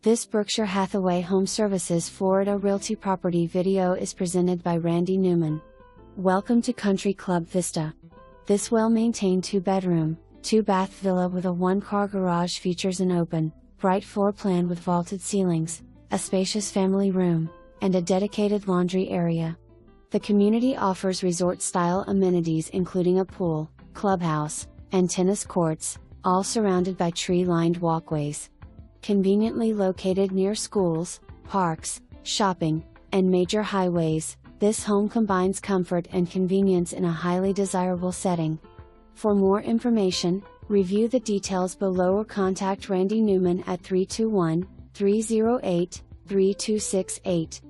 This Berkshire Hathaway HomeServices Florida Realty property video is presented by Randy Neuman. Welcome to Country Club Vista. This well-maintained 2-bedroom, 2-bath villa with a 1-car garage features an open, bright floor plan with vaulted ceilings, a spacious family room, and a dedicated laundry area. The community offers resort-style amenities including a pool, clubhouse, and tennis courts, all surrounded by tree-lined walkways. Conveniently located near schools, parks, shopping, and major highways, this home combines comfort and convenience in a highly desirable setting. For more information, review the details below or contact Randy Neuman at 321-308-3268.